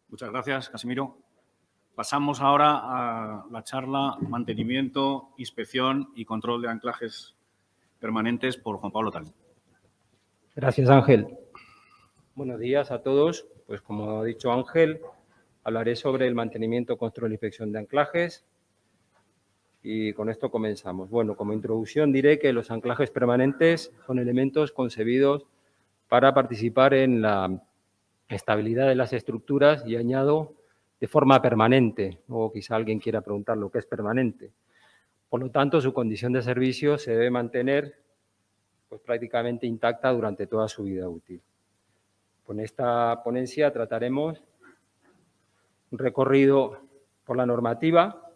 Muchas gracias, Casimiro. Pasamos ahora a la charla Mantenimiento, Inspección y Control de Anclajes Permanentes por Juan Pablo Talín. Gracias, Ángel. Buenos días a todos. Pues como ha dicho Ángel, hablaré sobre el mantenimiento, control e inspección de anclajes. Y con esto comenzamos. Bueno, como introducción diré que los anclajes permanentes son elementos concebidos para participar en la estabilidad de las estructuras y añado de forma permanente. Luego quizá alguien quiera preguntar lo que es permanente. Por lo tanto, su condición de servicio se debe mantener pues, prácticamente intacta durante toda su vida útil. Con esta ponencia trataremos un recorrido por la normativa,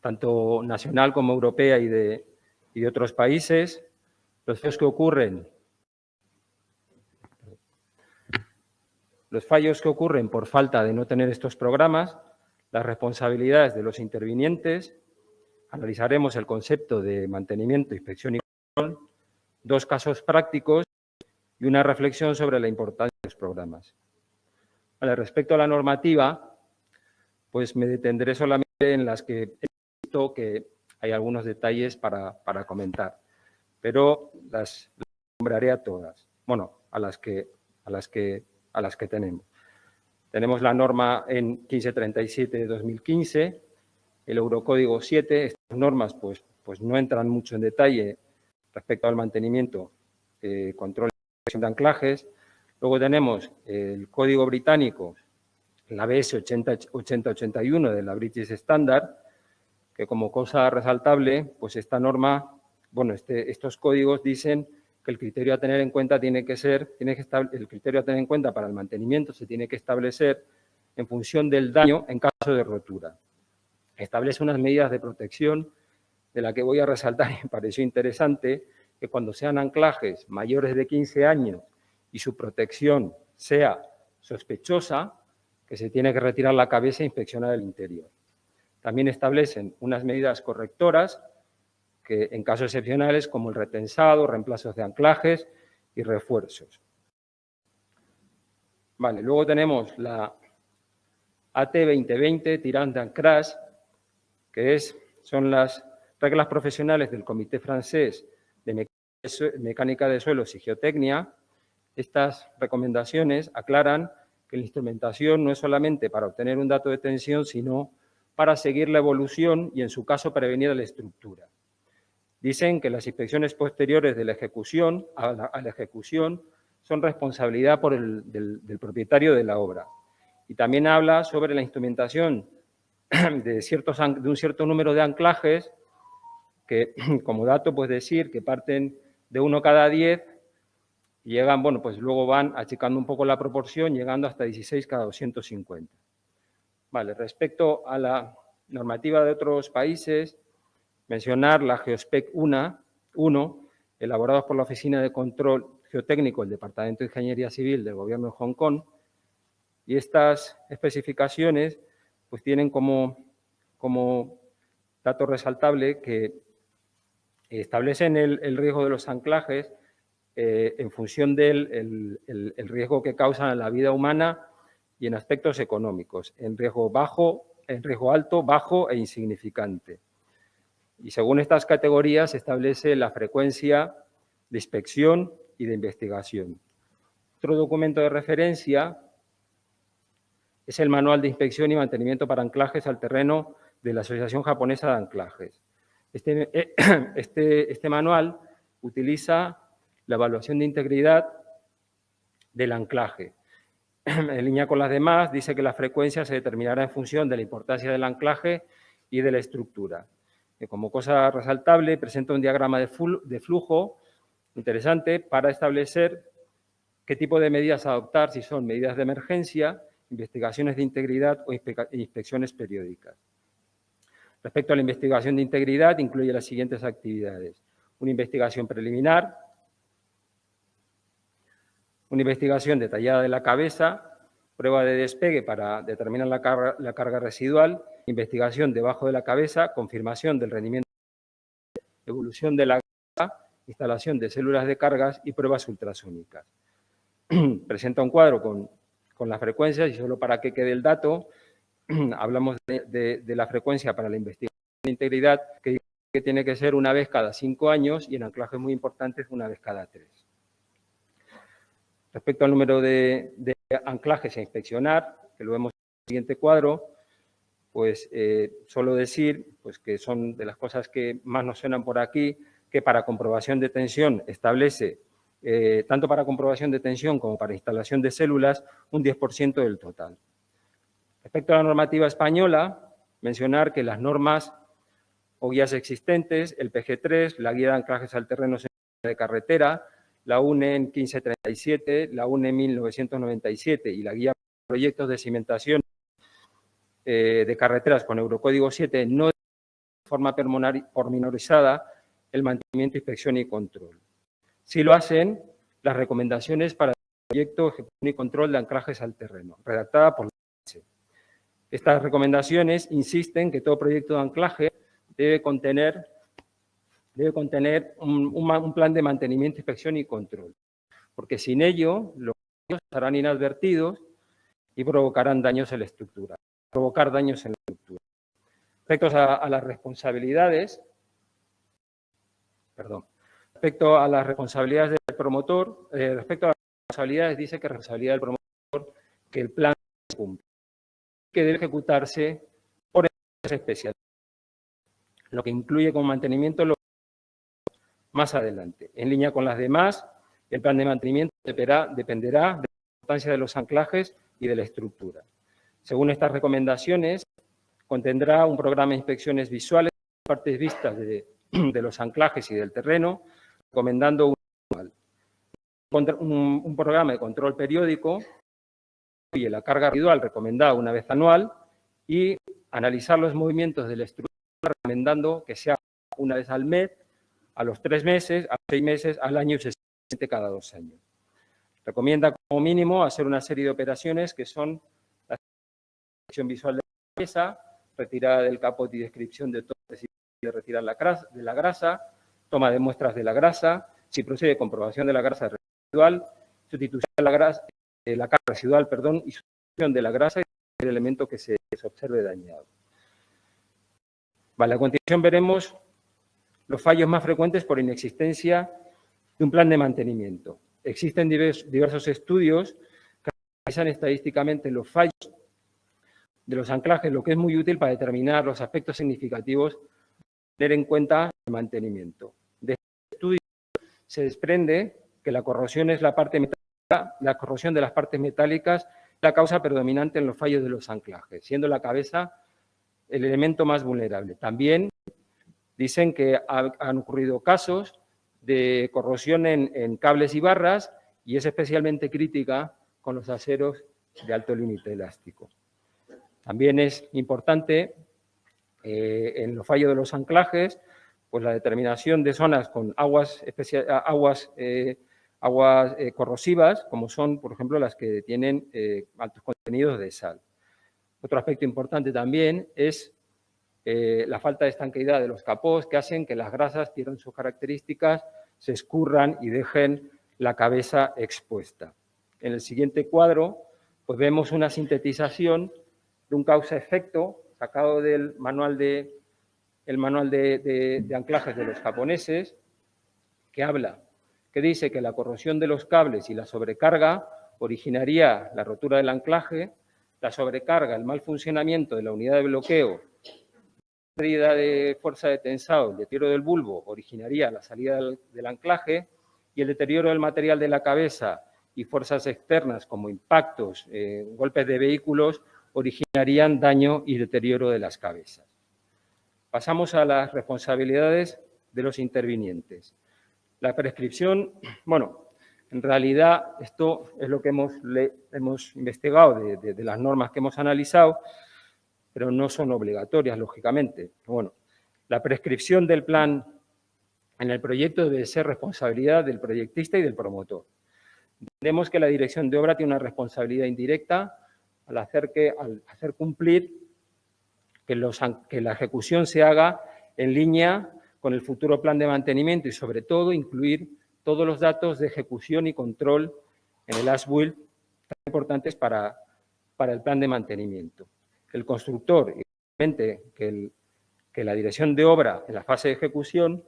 tanto nacional como europea y de otros países, los fallos que ocurren por falta de no tener estos programas, las responsabilidades de los intervinientes, analizaremos el concepto de mantenimiento, inspección y control, dos casos prácticos y una reflexión sobre la importancia de los programas. Vale, respecto a la normativa, pues me detendré solamente en las que he visto que hay algunos detalles para comentar, pero las nombraré a todas. Bueno, a las que tenemos. Tenemos la norma en 1537 de 2015, el Eurocódigo 7. Estas normas pues no entran mucho en detalle respecto al mantenimiento, control y inspección de anclajes. Luego tenemos el Código Británico, la BS 8081 de la British Standard, que como cosa resaltable, pues esta norma, bueno, estos códigos dicen que el criterio a tener en cuenta el criterio a tener en cuenta para el mantenimiento se tiene que establecer en función del daño en caso de rotura. Establece unas medidas de protección de la que voy a resaltar, y me pareció interesante, que cuando sean anclajes mayores de 15 años y su protección sea sospechosa, que se tiene que retirar la cabeza e inspeccionar el interior. También establecen unas medidas correctoras que en casos excepcionales como el retensado, reemplazos de anclajes y refuerzos. Vale, luego tenemos la AT 2020 Tirant d'Ancrage, que son las reglas profesionales del Comité Francés de Mecánica de Suelos y Geotecnia. Estas recomendaciones aclaran que la instrumentación no es solamente para obtener un dato de tensión, sino para seguir la evolución y, en su caso, prevenir la estructura. Dicen que las inspecciones posteriores de la ejecución a la ejecución son responsabilidad del propietario de la obra. Y también habla sobre la instrumentación de un cierto número de anclajes que, como dato, pues decir que parten de 1 cada 10 y llegan, bueno, pues luego van achicando un poco la proporción, llegando hasta 16 cada 250. Vale, respecto a la normativa de otros países, mencionar la Geospec 1, elaborados por la Oficina de Control Geotécnico del Departamento de Ingeniería Civil del Gobierno de Hong Kong, y estas especificaciones pues tienen como dato resaltable que establecen el riesgo de los anclajes en función del riesgo que causan a la vida humana y en aspectos económicos, en riesgo alto, bajo e insignificante. Y según estas categorías se establece la frecuencia de inspección y de investigación. Otro documento de referencia es el Manual de Inspección y Mantenimiento para Anclajes al Terreno de la Asociación Japonesa de Anclajes. Este manual utiliza la evaluación de integridad del anclaje. En línea con las demás, dice que la frecuencia se determinará en función de la importancia del anclaje y de la estructura. Como cosa resaltable, presenta un diagrama de flujo interesante para establecer qué tipo de medidas adoptar, si son medidas de emergencia, investigaciones de integridad o inspecciones periódicas. Respecto a la investigación de integridad, incluye las siguientes actividades: una investigación preliminar, una investigación detallada de la cabeza, prueba de despegue para determinar la carga residual, investigación debajo de la cabeza, confirmación del rendimiento, evolución de la carga, instalación de células de cargas y pruebas ultrasónicas. Presenta un cuadro con con las frecuencias, y solo para que quede el dato, hablamos de la frecuencia para la investigación de integridad, que tiene que ser una vez cada 5 años y en anclajes muy importantes una vez cada 3. Respecto al número de anclajes a inspeccionar, que lo vemos en el siguiente cuadro, pues solo decir pues, que son de las cosas que más nos suenan por aquí, que para comprobación de tensión establece, tanto para comprobación de tensión como para instalación de células, un 10% del total. Respecto a la normativa española, mencionar que las normas o guías existentes, el PG3, la Guía de Anclajes al Terreno de Carretera, la UNE 1537, la UNE 1997 y la Guía de Proyectos de Cimentación de Carreteras con Eurocódigo 7 no de forma pormenorizada el mantenimiento, inspección y control. Sí lo hacen las recomendaciones para el proyecto, ejecución y control de anclajes al terreno, redactada por la OMS. Estas recomendaciones insisten que todo proyecto de anclaje debe contener un plan de mantenimiento, inspección y control, porque sin ello los daños estarán inadvertidos y provocarán daños en la estructura. Respecto a las responsabilidades, del promotor, respecto a las responsabilidades, dice que responsabilidad del promotor que el plan se cumpla, que debe ejecutarse por empresas especiales, lo que incluye como mantenimiento más adelante. En línea con las demás, el plan de mantenimiento dependerá de la importancia de los anclajes y de la estructura. Según estas recomendaciones, contendrá un programa de inspecciones visuales de partes vistas de los anclajes y del terreno, recomendando un programa de control periódico y la carga residual recomendada una vez anual y analizar los movimientos de la estructura recomendando que sea una vez al mes, a los 3 meses, a los 6 meses, al año y sucesivamente cada 2 años. Recomienda como mínimo hacer una serie de operaciones que son la inspección visual de la cabeza, retirada del capot y descripción de todo de retirar de la grasa, toma de muestras de la grasa, si procede comprobación de la grasa residual, sustitución de la carga residual, y sustitución de la grasa y el elemento que se observe dañado. Vale, a continuación veremos los fallos más frecuentes por inexistencia de un plan de mantenimiento. Existen diversos estudios que analizan estadísticamente los fallos de los anclajes, lo que es muy útil para determinar los aspectos significativos tener en cuenta el mantenimiento. De este estudio se desprende que la corrosión es la corrosión de las partes metálicas la causa predominante en los fallos de los anclajes, siendo la cabeza el elemento más vulnerable. También dicen que han ocurrido casos de corrosión en cables y barras y es especialmente crítica con los aceros de alto límite elástico. También es importante en los fallos de los anclajes, pues la determinación de zonas con aguas corrosivas, como son, por ejemplo, las que tienen altos contenidos de sal. Otro aspecto importante también es la falta de estanqueidad de los capós, que hacen que las grasas pierdan sus características, se escurran y dejen la cabeza expuesta. En el siguiente cuadro, pues vemos una sintetización de un causa-efecto sacado del manual de anclajes de los japoneses, que dice que la corrosión de los cables y la sobrecarga originaría la rotura del anclaje, la sobrecarga, el mal funcionamiento de la unidad de bloqueo, la pérdida de fuerza de tensado, el deterioro del bulbo originaría la salida del anclaje y el deterioro del material de la cabeza y fuerzas externas como impactos, golpes de vehículos, originarían daño y deterioro de las cabezas. Pasamos a las responsabilidades de los intervinientes. La prescripción, bueno, en realidad esto es lo que hemos investigado de las normas que hemos analizado, pero no son obligatorias, lógicamente. Bueno, la prescripción del plan en el proyecto debe ser responsabilidad del proyectista y del promotor. Entendemos que la dirección de obra tiene una responsabilidad indirecta al hacer cumplir que la ejecución se haga en línea con el futuro plan de mantenimiento y, sobre todo, incluir todos los datos de ejecución y control en el as-build importantes para el plan de mantenimiento. El constructor, igualmente, que la dirección de obra en la fase de ejecución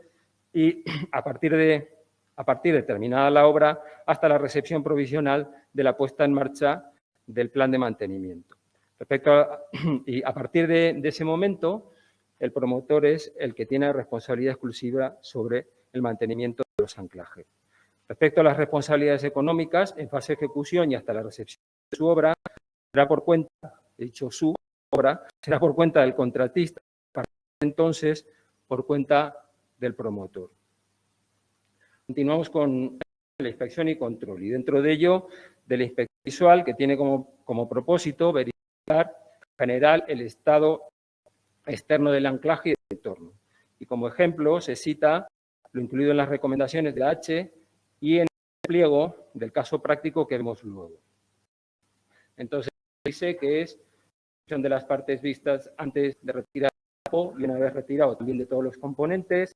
y a partir de terminada la obra hasta la recepción provisional de la puesta en marcha del plan de mantenimiento. Y a partir de ese momento, el promotor es el que tiene responsabilidad exclusiva sobre el mantenimiento de los anclajes. Respecto a las responsabilidades económicas, en fase de ejecución y hasta la recepción de su obra, será por cuenta, he dicho su obra, será por cuenta del contratista, para entonces por cuenta del promotor. Continuamos con la inspección y control, y dentro de ello, de la inspección visual, que tiene como propósito verificar en general el estado externo del anclaje y del entorno. Y como ejemplo se cita lo incluido en las recomendaciones de la H y en el pliego del caso práctico que vemos luego. Entonces, dice que es de las partes vistas antes de retirar y una vez retirado también de todos los componentes,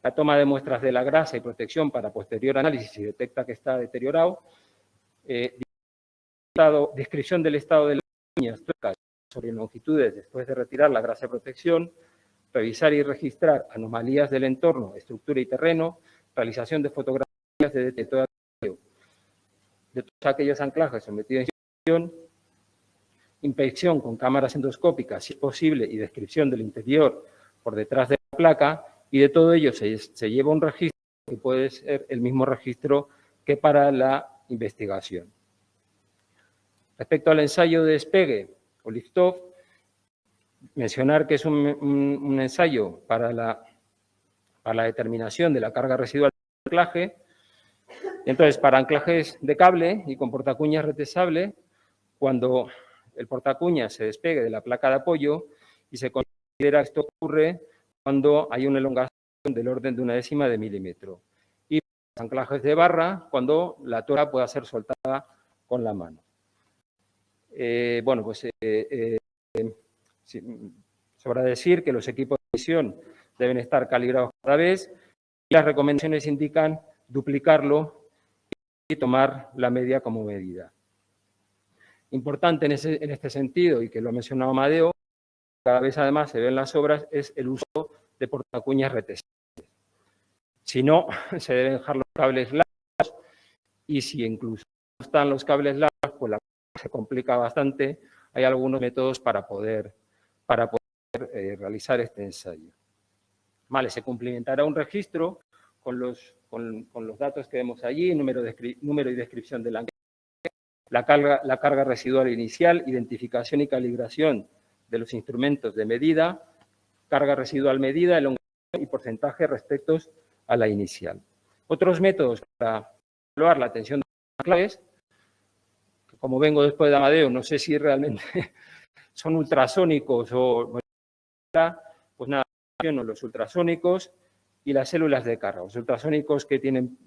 la toma de muestras de la grasa y protección para posterior análisis si detecta que está deteriorado, descripción del estado de las uñas, tuercas sobre longitudes después de retirar la grasa de protección, revisar y registrar anomalías del entorno, estructura y terreno, realización de fotografías de todos aquellos anclajes sometidos a inspección, inspección con cámaras endoscópicas, si es posible, y descripción del interior por detrás de la placa, y de todo ello se lleva un registro que puede ser el mismo registro que para la investigación. Respecto al ensayo de despegue o lift-off, mencionar que es un ensayo para la determinación de la carga residual del anclaje. Entonces, para anclajes de cable y con portacuñas retesable, cuando el portacuñas se despegue de la placa de apoyo y se considera que esto ocurre cuando hay una elongación del orden de 1/10 de milímetro. Y los anclajes de barra, cuando la tuerca pueda ser soltada con la mano. Sobra decir que los equipos de medición deben estar calibrados cada vez y las recomendaciones indican duplicarlo y tomar la media como medida. Importante en este sentido, y que lo ha mencionado Amadeo, cada vez además se ve en las obras, es el uso de portacuñas retesables. Si no, se deben dejar los cables largos y si incluso no están los cables largos, pues la cosa se complica bastante. Hay algunos métodos para poder realizar este ensayo. Vale, se cumplimentará un registro con los datos que vemos allí, número y descripción del anclaje, la carga residual inicial, identificación y calibración de los instrumentos de medida, carga residual medida, elongación y porcentaje respecto a la inicial. Otros métodos para evaluar la tensión de los anclajes, que como vengo después de Amadeo, no sé si realmente son ultrasónicos o pues nada, los ultrasónicos y las células de carga. Los ultrasónicos que tienen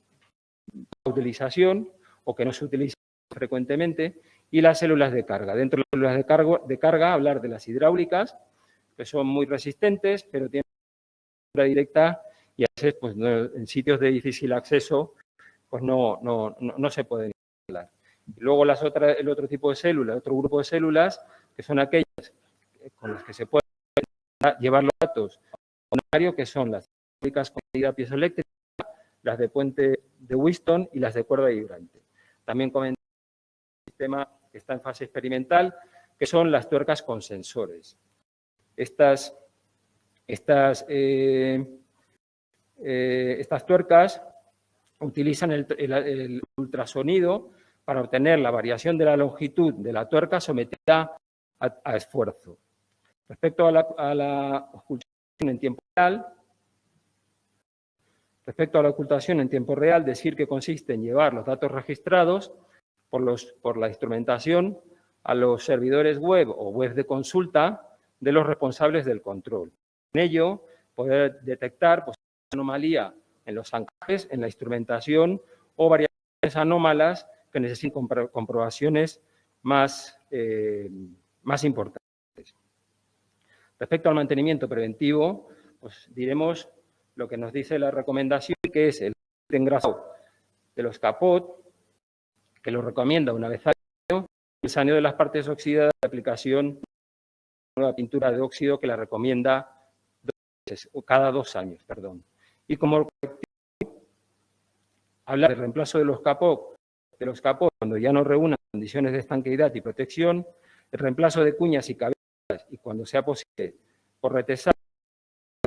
utilización o que no se utilizan frecuentemente, y las células de carga. Dentro de las células de carga, hablar de las hidráulicas, que son muy resistentes, pero tienen una directa y a veces pues, en sitios de difícil acceso pues no se pueden instalar. Y luego el otro tipo de células, otro grupo de células, que son aquellas con las que se pueden llevar los datos a un horario, que son las hidráulicas con medida piezoeléctrica, las de puente de Wheatstone y las de cuerda vibrante. También comentar un sistema que está en fase experimental, que son las tuercas con sensores. Estas tuercas utilizan el ultrasonido para obtener la variación de la longitud de la tuerca sometida a esfuerzo. Respecto a la ocultación en tiempo real, decir que consiste en llevar los datos registrados por la instrumentación a los servidores web o web de consulta de los responsables del control. En ello, poder detectar anomalía en los anclajes, en la instrumentación o variaciones anómalas que necesiten comprobaciones más importantes. Respecto al mantenimiento preventivo, pues diremos lo que nos dice la recomendación, que es el engrasado de los capot, que lo recomienda una vez al el saneamiento de las partes oxidadas, la aplicación de una nueva pintura de óxido que la recomienda cada 2 años. Y como hablar del reemplazo de los capó cuando ya no reúnan condiciones de estanqueidad y protección, el reemplazo de cuñas y cabezas y cuando sea posible por retesado,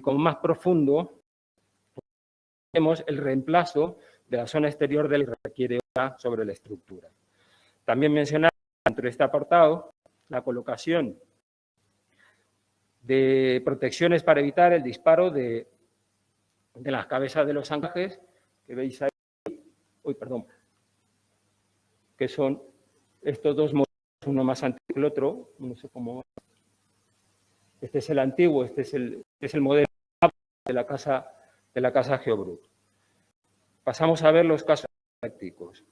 como más profundo, tenemos el reemplazo de la zona exterior del que requiere obra sobre la estructura. También mencionar dentro de este apartado la colocación de protecciones para evitar el disparo de las cabezas de los anclajes que veis ahí, que son estos dos modelos, uno más antiguo que el otro, no sé cómo. Este es el antiguo, este es el modelo de la casa Geobrut. Pasamos a ver los casos prácticos.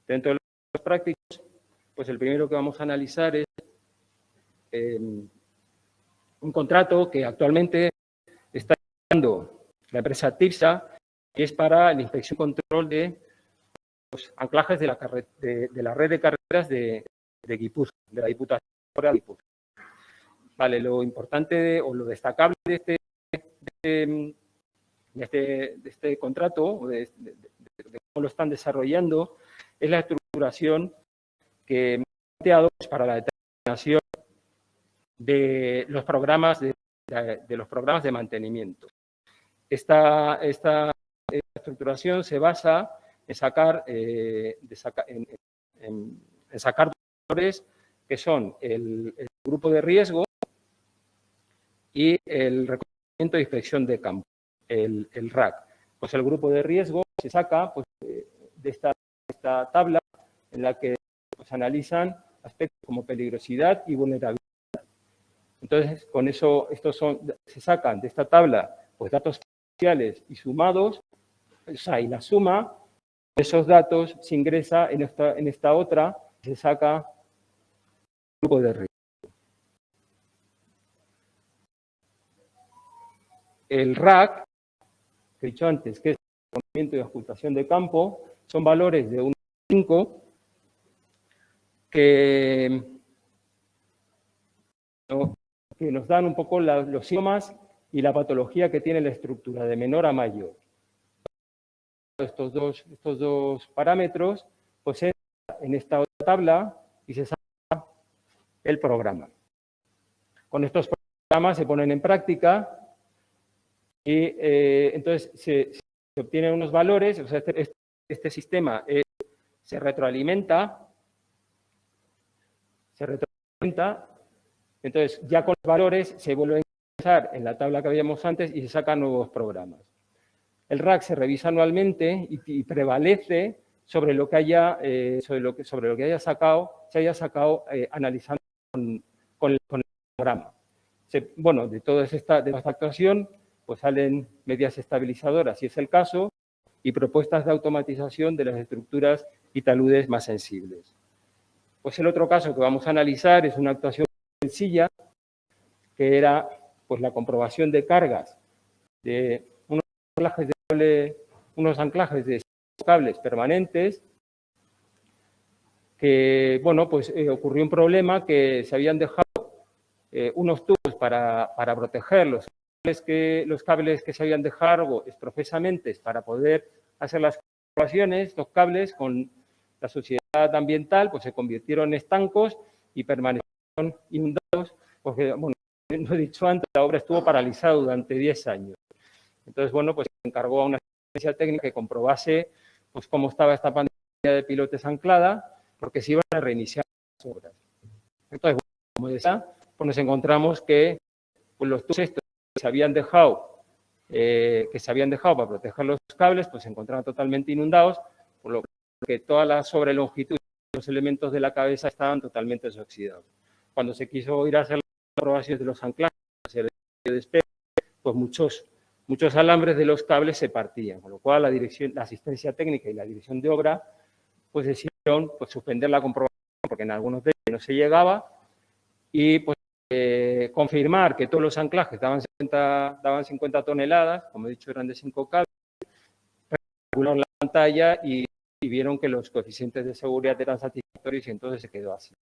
Dentro de los casos prácticos, pues el primero que vamos a analizar es un contrato que actualmente está dando la empresa TIRSA, que es para la inspección y control de los anclajes de la red de carreteras de Guipúzcoa, de la Diputación de Guipúzcoa. Vale, lo importante o lo destacable de este contrato, o de cómo lo están desarrollando, es la estructuración que han planteado para la determinación de los programas de mantenimiento. Esta estructuración se basa en sacar valores que son el grupo de riesgo y el reconocimiento de inspección de campo, el RAC. Pues el grupo de riesgo se saca pues, de esta tabla en la que pues, analizan aspectos como peligrosidad y vulnerabilidad. Entonces, con eso, se sacan de esta tabla pues, datos parciales y sumados, o sea, y la suma de esos datos se ingresa en esta otra, se saca el grupo de riesgo. El RAC, que he dicho antes, que es el reconocimiento y ocultación de campo, son valores de 1 a 5 que nos dan un poco los síntomas y la patología que tiene la estructura, de menor a mayor. Estos dos parámetros, pues en esta otra tabla y se saca el programa. Con estos programas se ponen en práctica y entonces se obtienen unos valores, o sea, este sistema se retroalimenta, entonces ya con los valores se vuelve a ingresar en la tabla que habíamos antes y se sacan nuevos programas. El RAC se revisa anualmente y prevalece sobre lo que haya sacado analizando con el programa. Bueno, de toda esta actuación pues salen medidas estabilizadoras, si es el caso, y propuestas de automatización de las estructuras y taludes más sensibles. Pues el otro caso que vamos a analizar es una actuación sencilla, que era pues, la comprobación de cargas de unos anclajes de cables permanentes, que, bueno, pues ocurrió un problema que se habían dejado unos tubos para proteger los cables que se habían dejado profesamente para poder hacer las comprobaciones. Los cables, con la sociedad ambiental, pues se convirtieron en estancos y permanecieron inundados, porque, bueno, no he dicho antes, la obra estuvo paralizada durante 10 años. Entonces, bueno, pues se encargó a una asistencia técnica que comprobase pues, cómo estaba esta pantalla de pilotes anclada, porque se iban a reiniciar las obras. Entonces, bueno, como decía, pues nos encontramos que pues, los tubos estos que se habían dejado para proteger los cables, pues se encontraban totalmente inundados, por lo que toda la sobrelongitud de los elementos de la cabeza estaban totalmente desoxidados. Cuando se quiso ir a hacer las comprobaciones de los anclajes, hacer el despegue, pues muchos alambres de los cables se partían, con lo cual la asistencia técnica y la dirección de obra pues decidieron pues, suspender la comprobación porque en algunos de ellos no se llegaba y pues confirmar que todos los anclajes daban 50 toneladas, como he dicho eran de 5 cables, regularon la pantalla y vieron que los coeficientes de seguridad eran satisfactorios y entonces se quedó así.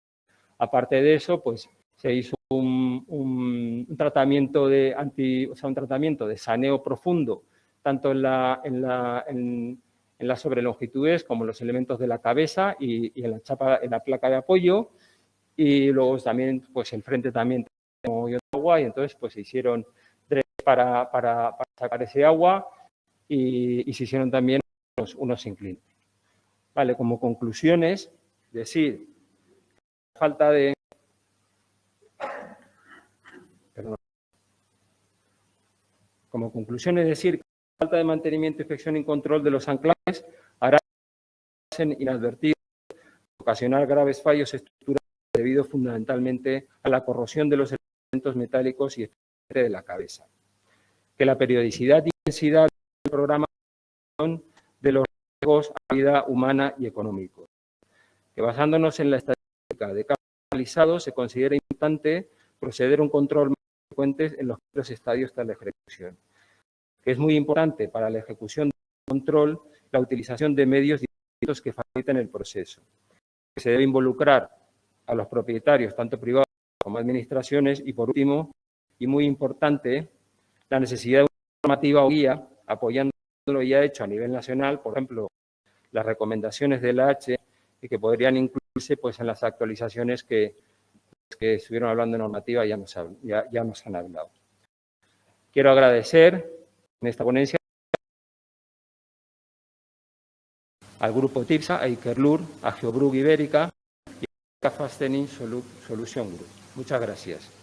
Aparte de eso, pues se hizo un tratamiento un tratamiento de saneo profundo, tanto en las sobrelongitudes como en los elementos de la cabeza y en la chapa, en la placa de apoyo. Y luego también, pues el frente también tenía agua, y entonces pues se hicieron dredges para sacar ese agua y se hicieron también unos inclines. Vale, como conclusiones, decir, falta de... Perdón. Como conclusión es decir, que la falta de mantenimiento, inspección y control de los anclajes hará que pasen inadvertidos, ocasionar graves fallos estructurales debido fundamentalmente a la corrosión de los elementos metálicos y de la cabeza. Que la periodicidad y intensidad del programa son de los riesgos a la vida humana y económicos. Que basándonos en la estadística de casos analizados, se considera importante proceder a un control más frecuente en los primeros estadios de la ejecución. Que es muy importante para la ejecución del control la utilización de medios distintos que faciliten el proceso. Que se debe involucrar a los propietarios, tanto privados como administraciones, y por último, y muy importante, la necesidad de una normativa o guía apoyando lo ya hecho a nivel nacional, por ejemplo, las recomendaciones de la H, y que podrían incluirse pues, en las actualizaciones que estuvieron hablando de normativa ya nos han hablado. Quiero agradecer en esta ponencia al grupo TIPSA, a Ikerlur, a Geobrug Ibérica y a Fastening Solution Group. Muchas gracias.